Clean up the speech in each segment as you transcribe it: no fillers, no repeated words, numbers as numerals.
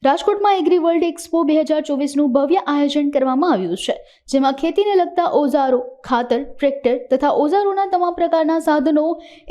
રાજકોટમાં agri world expo 2024નું ભવ્ય આયોજન કરવામાં આવ્યું છે, જેમાં ખેતીને લગતા ઓજારો, ખાતર, ટ્રેક્ટર તથા ઓજારોના તમામ પ્રકારના સાધનો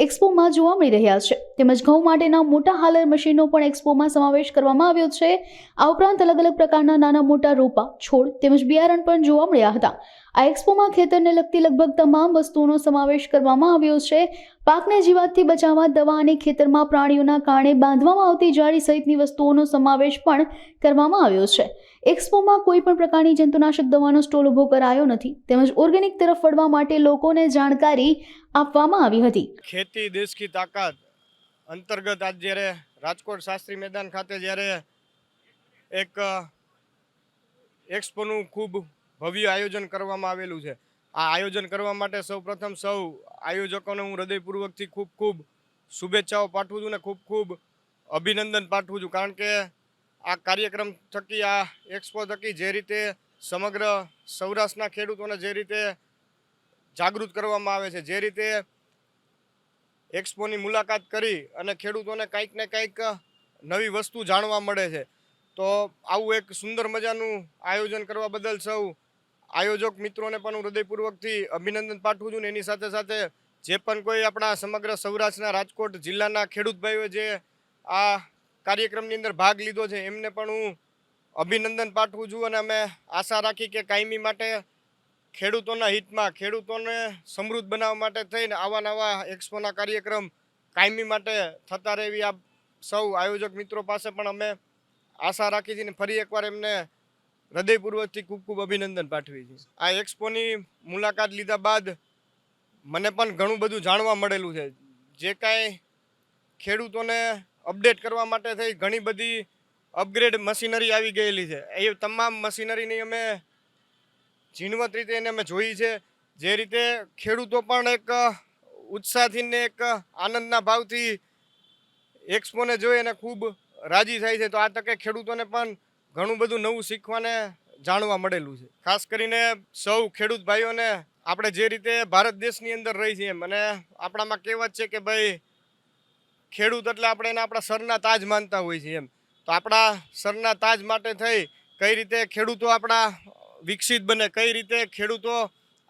એક્સપોમાં જોવા મળી રહ્યા છે. તેમજ ઘઉં માટેના મોટા હાલર મશીનો પણ એક્સપોમાં સમાવેશ કરવામાં આવ્યો છે. આ ઉપરાંત અલગ અલગ પ્રકારના નાના મોટા રોપા, છોડ તેમજ બિયારણ પણ જોવા મળ્યા હતા. આ એક્સપોમાં ખેતરને લગતી લગભગ તમામ વસ્તુઓનો સમાવેશ કરવામાં આવ્યો છે. પાકને જીવાતથી બચાવવા દવા અને ખેતરમાં પ્રાણીઓના કારણે બાંધવામાં આવતી જાળી સહિતની વસ્તુઓનો સમાવેશ પણ કરવામાં આવ્યો છે. એક્સપોમાં કોઈ પણ પ્રકારની જંતુનાશક દવાનો સ્ટોલ ઊભો કરાયો નથી, તેમજ ઓર્ગેનિક તરફ વળવા માટે લોકોને જાણકારી આપવામાં આવી હતી. ખેતી દેશ કી તાકાત અંતર્ગત આજ જ્યારે રાજકોટ શાસ્ત્રી મેદાન ખાતે જ્યારે એક એક્સપોનું ખૂબ ભવ્ય આયોજન કરવામાં આવેલું છે. આ આયોજન કરવા માટે સૌપ્રથમ સૌ આયોજકોને હું હૃદયપૂર્વકથી ખૂબ શુભેચ્છાઓ પાઠવું છું અને ખૂબ અભિનંદન પાઠવું છું. કારણ કે આ કાર્યક્રમ થકી, આ એક્સપો થકી જે રીતે સમગ્ર સૌરાષ્ટ્રના ખેડૂતોને જે રીતે જાગૃત કરવામાં આવે છે, જે રીતે એક્સપોની મુલાકાત કરી અને ખેડૂતોને કંઈક ને કંઈક નવી વસ્તુ જાણવા મળે છે, તો આવું એક સુંદર મજાનું આયોજન કરવા બદલ સૌ આયોજક મિત્રોને પણ હું હૃદયપૂર્વકથી અભિનંદન પાઠવું છું. ને એની સાથે સાથે જે પણ કોઈ આપણા સમગ્ર સૌરાષ્ટ્રના રાજકોટ જિલ્લાના ખેડૂત ભાઈઓ જે આ કાર્યક્રમની અંદર ભાગ લીધો છે, એમને પણ હું અભિનંદન પાઠવું છું. અને અમે આશા રાખી કે કાયમી માટે ખેડૂતોના હિતમાં, ખેડૂતોને સમૃદ્ધ બનાવવા માટે થઈને આવા નવા એક્સપોના કાર્યક્રમ કાયમી માટે થતા રહે એવી આ સૌ આયોજક મિત્રો પાસે પણ અમે આશા રાખી છીએ. ને ફરી એકવાર એમને હૃદયપૂર્વકથી ખૂબ અભિનંદન પાઠવી છે. આ એક્સપોની મુલાકાત લીધા બાદ મને પણ ઘણું બધું જાણવા મળેલું છે. જે કાંઈ ખેડૂતોને અપડેટ કરવા માટે થઈ ઘણી બધી અપગ્રેડ મશીનરી આવી ગયેલી છે. એ તમામ મશીનરીની અમે ઝીણવટ રીતે એને અમે જોઈ છે. જે રીતે ખેડૂતો પણ એક ઉત્સાહથી ને એક આનંદના ભાવથી એક્સપોને જોઈ અને ખૂબ રાજી થાય છે. તો આ તકે ખેડૂતોને પણ ઘણું બધું નવું શીખવાને જાણવા મળેલું છે. ખાસ કરીને સૌ ખેડૂત ભાઈઓને આપણે જે રીતે ભારત દેશની અંદર રહી છીએ, અને આપણામાં કહેવત છે કે ભાઈ ખેડૂત એટલે આપણે એને આપણા સરના તાજ માનતા હોય છે એમ. તો આપણા સરના તાજ માટે થઈ કઈ રીતે ખેડૂતો આપણા વિકસિત બને, કઈ રીતે ખેડૂતો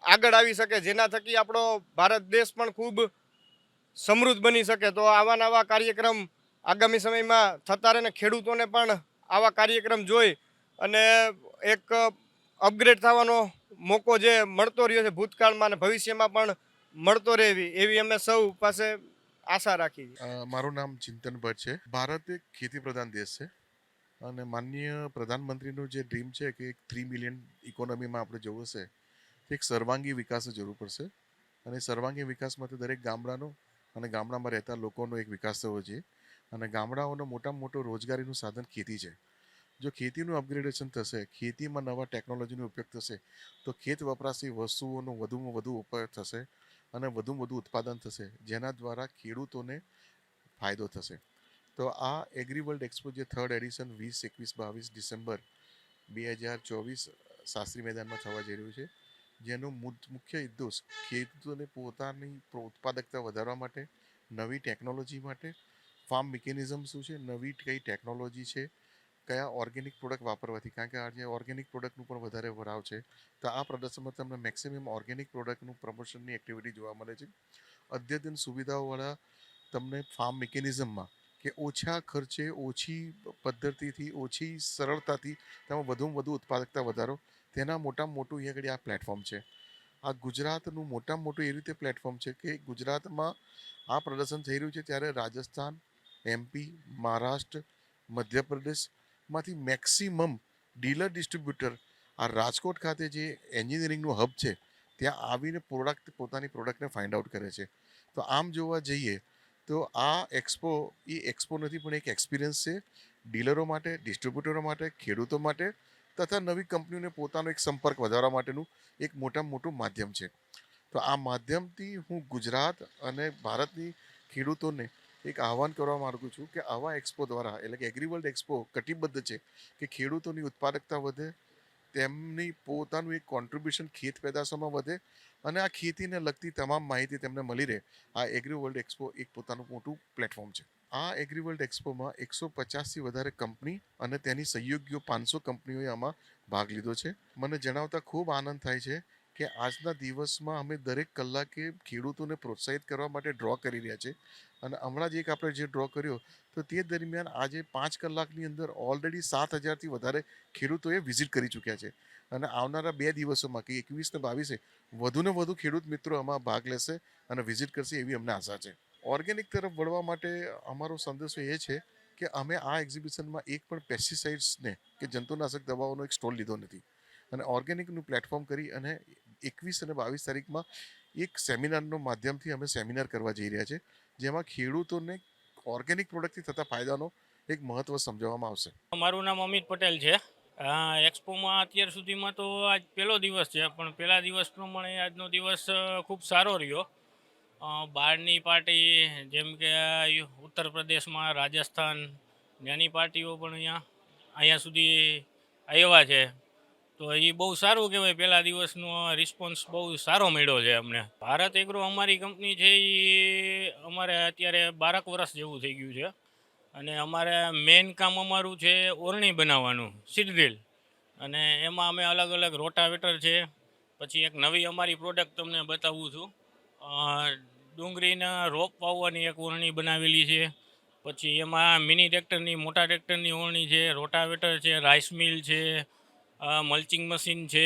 આગળ આવી શકે, જેના થકી આપણો ભારત દેશ પણ ખૂબ સમૃદ્ધ બની શકે. તો આવા નવા કાર્યક્રમ આગામી સમયમાં થતા રહે ને ખેડૂતોને પણ આવા કાર્યક્રમ જોઈ અને એક અપગ્રેડ થવાનો મોકો જે મળતો રહ્યો છે ભૂતકાળમાં અને ભવિષ્યમાં પણ મળતો રહે એવી અમે સૌ પાસે આશા રાખી. મારું નામ ચિંતન ભટ્ટ છે. ભારત એક ખેતી પ્રધાન દેશ છે અને માનનીય પ્રધાનમંત્રીનું જે ડ્રીમ છે કે એક 3 મિલિયન ઇકોનોમીમાં આપણે જવું છે, એક સર્વાંગી વિકાસની જરૂર પડશે. અને સર્વાંગી વિકાસ માટે દરેક ગામડાનો અને ગામડામાં રહેતા લોકોનો એક વિકાસ થવો જોઈએ. અને ગામડાઓનો મોટામાં મોટો રોજગારીનું સાધન ખેતી છે. જો ખેતીનું અપગ્રેડેશન થશે, ખેતીમાં નવા ટેકનોલોજીનો ઉપયોગ થશે, તો ખેત વપરાશી વસ્તુઓનો વધુમાં વધુ ઉપયોગ થશે અને વધુમાં વધુ ઉત્પાદન થશે, જેના દ્વારા ખેડૂતોને ફાયદો થશે. તો આ એગ્રી વર્લ્ડ એક્સપો જે 3rd એડિશન 20, 21, 22 ડિસેમ્બર 2024 શાસ્ત્રી મેદાનમાં થવા જઈ રહ્યું છે, જેનો મુખ્ય ઉદ્દેશ ખેડૂતોને પોતાની ઉત્પાદકતા વધારવા માટે, નવી ટેકનોલોજી માટે, ફાર્મ મિકેનિઝમ શું છે, નવી કઈ ટેકનોલોજી છે, કયા ઓર્ગેનિક પ્રોડક્ટ વાપરવાથી, કારણ કે આજે ઓર્ગેનિક પ્રોડક્ટનું પણ વધારે ભરાવ છે. તો આ પ્રદર્શનમાં તમને મેક્સિમમ ઓર્ગેનિક પ્રોડક્ટનું પ્રમોશનની એક્ટિવિટી જોવા મળે છે. અદ્યતન સુવિધાઓવાળા તમને ફાર્મ મિકેનિઝમમાં કે ઓછા ખર્ચે, ઓછી પદ્ધતિથી, ઓછી સરળતાથી તમે વધુમાં વધુ ઉત્પાદકતા વધારો, તેના મોટામાં મોટું અહીંયા આગળ આ પ્લેટફોર્મ છે. આ ગુજરાતનું મોટામાં મોટું એ રીતે પ્લેટફોર્મ છે કે ગુજરાતમાં આ પ્રદર્શન થઈ રહ્યું છે ત્યારે રાજસ્થાન, MP, મહારાષ્ટ્ર, મધ્યપ્રદેશમાંથી મેક્સિમમ ડીલર ડિસ્ટ્રીબ્યુટર આ રાજકોટ ખાતે જે એન્જિનિયરિંગનું હબ છે ત્યાં આવીને પોતાની પ્રોડક્ટને ફાઇન્ડ આઉટ કરે છે. તો આમ જોવા જઈએ તો આ એક્સપો એ એક્સપો નથી પણ એક એક્સપિરિયન્સ છે ડીલરો માટે, ડિસ્ટ્રીબ્યુટરો માટે, ખેડૂતો માટે તથા નવી કંપનીઓને પોતાનો એક સંપર્ક વધારવા માટેનું એક મોટામાં મોટું માધ્યમ છે. તો આ માધ્યમથી હું ગુજરાત અને ભારતની ખેડૂતોને એક આહવાન કરવા માગું છું કે આવા એક્સપો દ્વારા, એટલે કે એગ્રી વર્લ્ડ એક્સપો કટિબદ્ધ છે કે ખેડૂતોની ઉત્પાદકતા વધે, તેમની પોતાનું એક કોન્ટ્રીબ્યુશન ખેત પેદાશોમાં વધે અને આ ખેતીને લગતી તમામ માહિતી તેમને મળી રહે. આ એગ્રી વર્લ્ડ એક્સપો એક પોતાનું મોટું પ્લેટફોર્મ છે. આ એગ્રીવર્લ્ડ એક્સપોમાં 150થી વધારે કંપની અને તેની સહયોગીઓ 500 કંપનીઓએ આમાં ભાગ લીધો છે. મને જણાવતા ખૂબ આનંદ થાય છે કે આજના દિવસમાં અમે દરેક કલાકે ખેડૂતોને પ્રોત્સાહિત કરવા માટે ડ્રો કરી રહ્યા છે. અને હમણાં જ એક આપણે જે ડ્રો કર્યો તો તે દરમિયાન આજે 5 કલાકની અંદર ઓલરેડી 7,000થી વધારે ખેડૂતોએ વિઝિટ કરી ચૂક્યા છે. અને આવનારા 2 દિવસોમાં કે 21 ને 22 વધુને વધુ ખેડૂત મિત્રો આમાં ભાગ લેશે અને વિઝિટ કરશે એવી અમને આશા છે. ઓર્ગેનિક તરફ વળવા માટે અમારો સંદેશો એ છે કે અમે આ એક્ઝિબિશનમાં એક પણ પેસ્ટિસાઇડ્સને કે જંતુનાશક દવાઓનો એક સ્ટોલ લીધો નથી. અને ઓર્ગેનિકનું પ્લેટફોર્મ કરી અને 21 અને 22 તારીખમાં એક સેમિનારનો માધ્યમથી અમે સેમિનાર કરવા જઈ રહ્યા છે, જેમાં ખેડૂતોને ઓર્ગેનિક પ્રોડક્ટથી થતા ફાયદાનો એક મહત્વ સમજાવવામાં આવશે. મારું નામ અમિત પટેલ છે. એક્સપોમાં અત્યાર સુધીમાં તો આજ પહેલો દિવસ છે, પણ પહેલા દિવસ પ્રમાણે આજનો દિવસ ખૂબ સારો રહ્યો. બહારની પાર્ટી જેમ કે ઉત્તર પ્રદેશમાં, રાજસ્થાન ત્યાંની પાર્ટીઓ પણ અહીંયા સુધી આવ્યા છે. તો એ બહુ સારું કહેવાય. પહેલા દિવસનો રિસ્પોન્સ બહુ સારો મળ્યો છે અમને. ભારત એગ્રો અમારી કંપની છે એ અમારે અત્યારે 12 વર્ષ જેવું થઈ ગયું છે. અને અમારે મેઇન કામ અમારું છે ઓરણી બનાવવાનું, સીડ ડ્રીલ. અને એમાં અમે અલગ અલગ રોટાવેટર છે. પછી એક નવી અમારી પ્રોડક્ટ તમને બતાવું છું. ડુંગળીના રોપ વાવવાની એક ઓરણી બનાવેલી છે. પછી એમાં મિની ટ્રેક્ટરની, મોટા ટ્રેક્ટરની ઓરણી છે, રોટાવેટર છે, રાઈસ મિલ છે, મલ્ચિંગ મશીન છે.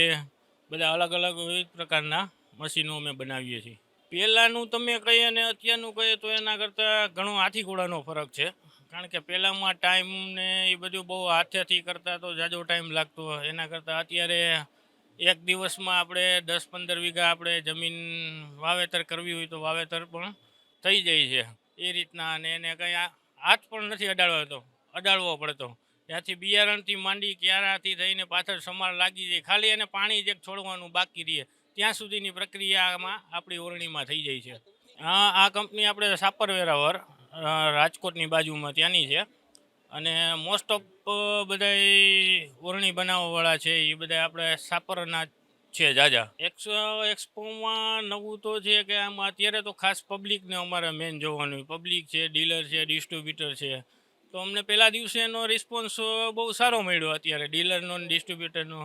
બધા અલગ અલગ વિવિધ પ્રકારના મશીનો અમે બનાવીએ છીએ. પહેલાંનું તમે કહીએ અને અત્યારનું કહીએ તો એના કરતાં ઘણો હાથી ઘોડાનો ફરક છે. કારણ કે પહેલાંમાં ટાઈમ ને એ બધું બહુ હાથેથી કરતા તો જાજો ટાઈમ લાગતો. એના કરતાં અત્યારે એક દિવસમાં આપણે 10-15 વીઘા આપણે જમીન વાવેતર કરવી હોય તો વાવેતર પણ થઈ જાય છે એ રીતના. અને એને કંઈ હાથ પણ નથી અડાડવો પડતો. ત્યાંથી બિયારણથી માંડી ક્યારાથી થઈને પાછળ સમાર લાગી જાય, ખાલી એને પાણી જ છોડવાનું બાકી રહે ત્યાં સુધીની પ્રક્રિયામાં આપણી ઓરણીમાં થઈ જાય છે. આ કંપની આપણે સાપર વેરાવર રાજકોટની બાજુમાં ત્યાંની છે. અને મોસ્ટ ઓફ બધા ઓરણી બનાવવાવાળા છે એ બધા આપણે સાપરના છે જાજા. એક્સપોમાં નવું તો છે કે આમાં અત્યારે તો ખાસ પબ્લિકને અમારે મેન જોવાનું. પબ્લિક છે, ડીલર છે, ડિસ્ટ્રીબ્યુટર છે. તો અમને પહેલા દિવસે એનો રિસ્પોન્સ બહુ સારો મળ્યો. અત્યારે ડીલરનો ને ડિસ્ટ્રીબ્યુટરનો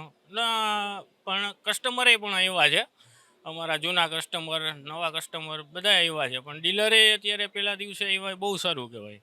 પણ કસ્ટમરે પણ આવ્યા છે. અમારા જૂના કસ્ટમર, નવા કસ્ટમર બધા આવ્યા છે. પણ ડીલરે અત્યારે પહેલા દિવસે આવ્યા, બહુ સારું કહેવાય.